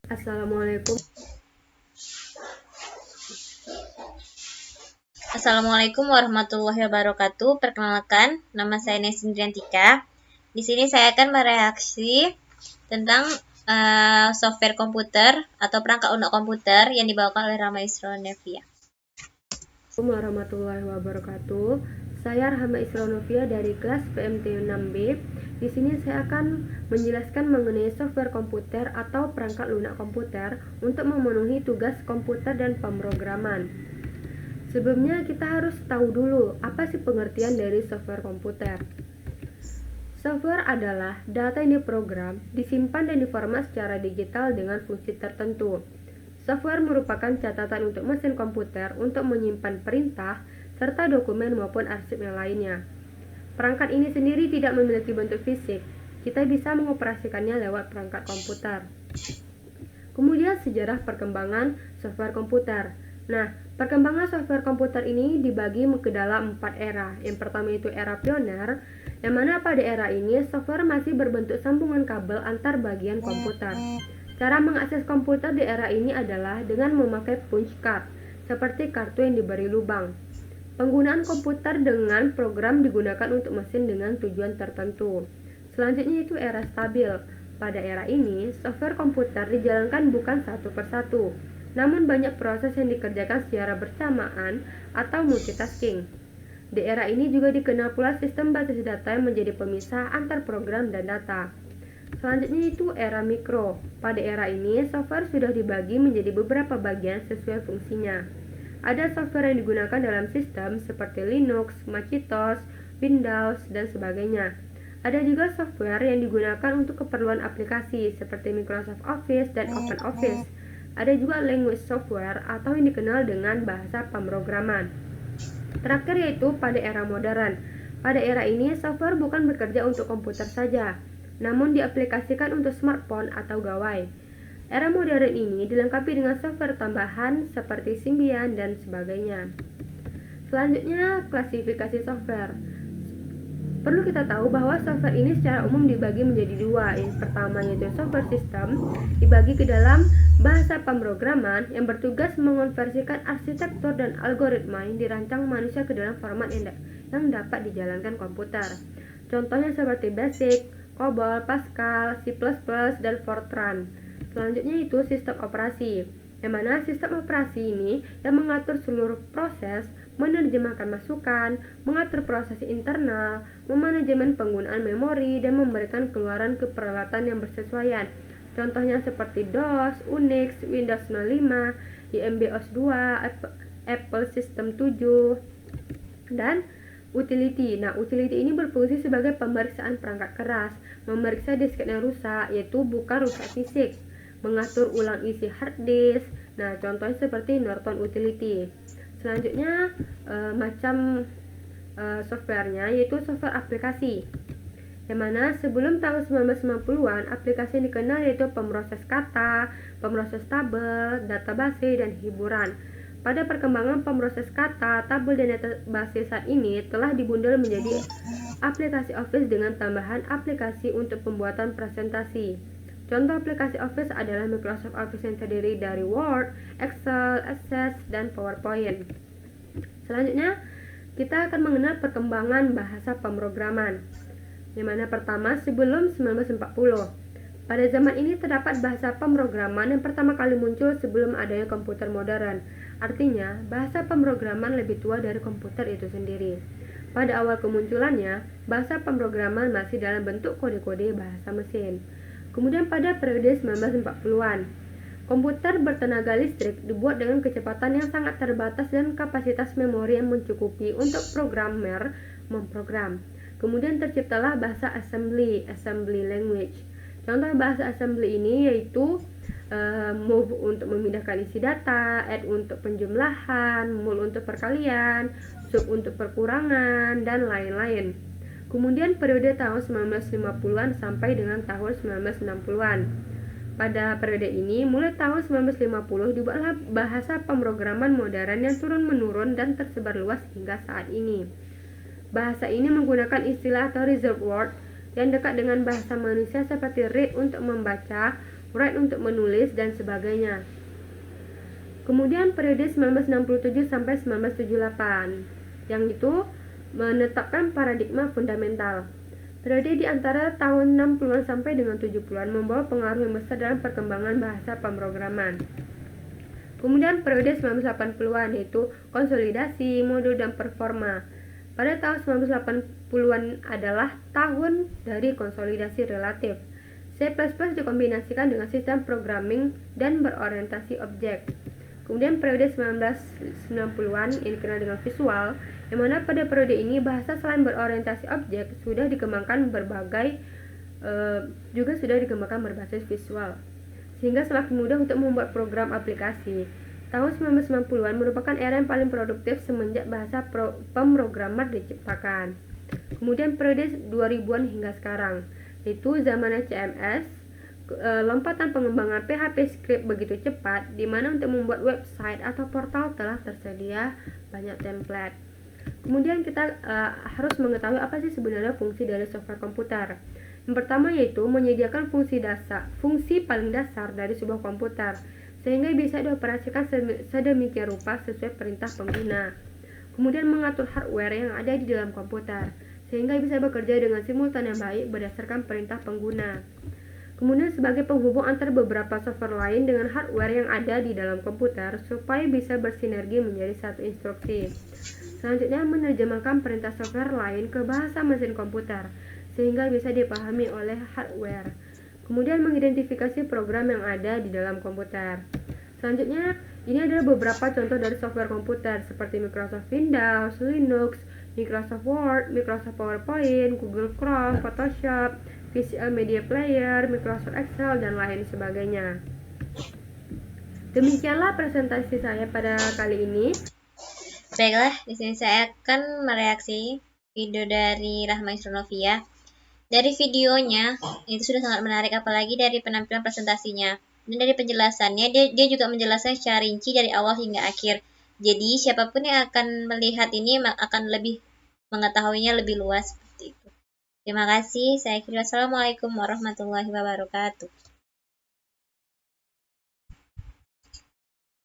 Assalamualaikum. Assalamualaikum warahmatullahi wabarakatuh. Perkenalkan, nama saya Nesin Driantika. Di sini saya akan mereaksi tentang software komputer atau perangkat lunak komputer yang dibawakan oleh Rama Isronovia. Assalamualaikum warahmatullahi wabarakatuh. Saya Rahma Isronovia dari kelas PMT 6B. Di sini saya akan menjelaskan mengenai software komputer atau perangkat lunak komputer untuk memenuhi tugas komputer dan pemrograman. Sebelumnya kita harus tahu dulu apa sih pengertian dari software komputer. Software adalah data yang diprogram, disimpan dan diformat secara digital dengan fungsi tertentu. Software merupakan catatan untuk mesin komputer untuk menyimpan perintah serta dokumen maupun arsip yang lainnya. Perangkat ini sendiri tidak memiliki bentuk fisik. Kita bisa mengoperasikannya lewat perangkat komputer. Kemudian sejarah perkembangan software komputer. Nah, perkembangan software komputer ini dibagi ke dalam 4 era. Yang pertama itu era pioner, yang mana pada era ini software masih berbentuk sambungan kabel antar bagian komputer. Cara mengakses komputer di era ini adalah dengan memakai punch card, seperti kartu yang diberi lubang. Penggunaan komputer dengan program digunakan untuk mesin dengan tujuan tertentu. Selanjutnya itu era stabil. Pada era ini, software komputer dijalankan bukan satu persatu, namun banyak proses yang dikerjakan secara bersamaan atau multitasking. Di era ini juga dikenal pula sistem basis data yang menjadi pemisah antar program dan data. Selanjutnya itu era mikro. Pada era ini, software sudah dibagi menjadi beberapa bagian sesuai fungsinya. Ada software yang digunakan dalam sistem seperti Linux, Macintosh, Windows, dan sebagainya. Ada juga software yang digunakan untuk keperluan aplikasi seperti Microsoft Office dan OpenOffice. Ada juga language software atau yang dikenal dengan bahasa pemrograman. Terakhir yaitu pada era modern. Pada era ini, software bukan bekerja untuk komputer saja, namun diaplikasikan untuk smartphone atau gawai. Era modern ini dilengkapi dengan software tambahan seperti Symbian dan sebagainya. Selanjutnya, klasifikasi software. Perlu kita tahu bahwa software ini secara umum dibagi menjadi dua. Yang pertama yaitu software system, dibagi ke dalam bahasa pemrograman yang bertugas mengonversikan arsitektur dan algoritma yang dirancang manusia ke dalam format yang dapat dijalankan komputer. Contohnya seperti BASIC, COBOL, Pascal, C++, dan Fortran. Selanjutnya itu sistem operasi, yang mana sistem operasi ini yang mengatur seluruh proses, menerjemahkan masukan, mengatur proses internal, memanajemen penggunaan memori, dan memberikan keluaran ke peralatan yang bersesuaian. Contohnya seperti DOS, Unix, Windows 95, IMB-OS 2, Apple System 7, dan utility. Nah, utility ini berfungsi sebagai pemeriksaan perangkat keras, memeriksa disket yang rusak, yaitu bukan rusak fisik, mengatur ulang isi hard disk. Nah, contohnya seperti Norton Utility. Selanjutnya softwarenya yaitu software aplikasi, yang mana sebelum tahun 1990-an aplikasi yang dikenal yaitu pemroses kata, pemroses tabel, database, dan hiburan. Pada perkembangan pemroses kata, tabel, dan database saat ini telah dibundel menjadi aplikasi Office dengan tambahan aplikasi untuk pembuatan presentasi. Contoh aplikasi Office adalah Microsoft Office yang terdiri dari Word, Excel, Access, dan PowerPoint. Selanjutnya, kita akan mengenal perkembangan bahasa pemrograman. Yang mana pertama, sebelum 1940. Pada zaman ini terdapat bahasa pemrograman yang pertama kali muncul sebelum adanya komputer modern. Artinya, bahasa pemrograman lebih tua dari komputer itu sendiri. Pada awal kemunculannya, bahasa pemrograman masih dalam bentuk kode-kode bahasa mesin. Kemudian pada periode 1940-an, komputer bertenaga listrik dibuat dengan kecepatan yang sangat terbatas dan kapasitas memori yang mencukupi untuk programmer memprogram. Kemudian terciptalah bahasa assembly language. Contoh bahasa assembly ini yaitu move untuk memindahkan isi data, add untuk penjumlahan, mul untuk perkalian, sub untuk perkurangan, dan lain-lain. Kemudian periode tahun 1950-an sampai dengan tahun 1960-an. Pada periode ini, mulai tahun 1950 dibuatlah bahasa pemrograman modern yang turun-menurun dan tersebar luas hingga saat ini. Bahasa ini menggunakan istilah atau reserved word yang dekat dengan bahasa manusia seperti read untuk membaca, copyright untuk menulis, dan sebagainya. Kemudian periode 1967 sampai 1978, yang itu menetapkan paradigma fundamental. Periode di antara tahun 60-an sampai dengan 70-an membawa pengaruh yang besar dalam perkembangan bahasa pemrograman. Kemudian periode 1980-an yaitu konsolidasi, modul, dan performa. Pada tahun 1980-an adalah tahun dari konsolidasi relatif. C++ dikombinasikan dengan sistem programming dan berorientasi objek. Kemudian periode 1990-an yang dikenal dengan visual, yang mana pada periode ini bahasa selain berorientasi objek sudah dikembangkan berbasis visual, sehingga semakin mudah untuk membuat program aplikasi. Tahun 1990-an merupakan era yang paling produktif semenjak bahasa pemrograman diciptakan. Kemudian periode 2000-an hingga sekarang, yaitu zamannya CMS. Lompatan pengembangan PHP script begitu cepat, di mana untuk membuat website atau portal telah tersedia banyak template. Kemudian kita harus mengetahui apa sih sebenarnya fungsi dari software komputer. Yang pertama yaitu menyediakan fungsi paling dasar dari sebuah komputer, sehingga bisa dioperasikan sedemikian rupa sesuai perintah pengguna. Kemudian mengatur hardware yang ada di dalam komputer, sehingga bisa bekerja dengan simultan yang baik berdasarkan perintah pengguna. Kemudian sebagai penghubung antar beberapa software lain dengan hardware yang ada di dalam komputer supaya bisa bersinergi menjadi satu instruksi. Selanjutnya menerjemahkan perintah software lain ke bahasa mesin komputer sehingga bisa dipahami oleh hardware. Kemudian mengidentifikasi program yang ada di dalam komputer. Selanjutnya, ini adalah beberapa contoh dari software komputer seperti Microsoft Windows, Linux, Microsoft Word, Microsoft PowerPoint, Google Chrome, Photoshop, VCL Media Player, Microsoft Excel, dan lain sebagainya. Demikianlah presentasi saya pada kali ini. Baiklah, di sini saya akan mereaksi video dari Rahma Isronovia. Dari videonya itu sudah sangat menarik, apalagi dari penampilan presentasinya dan dari penjelasannya. Dia juga menjelaskan secara rinci dari awal hingga akhir. Jadi siapapun yang akan melihat ini akan lebih mengetahuinya lebih luas seperti itu. Terima kasih. Saya kira Assalamualaikum warahmatullahi wabarakatuh.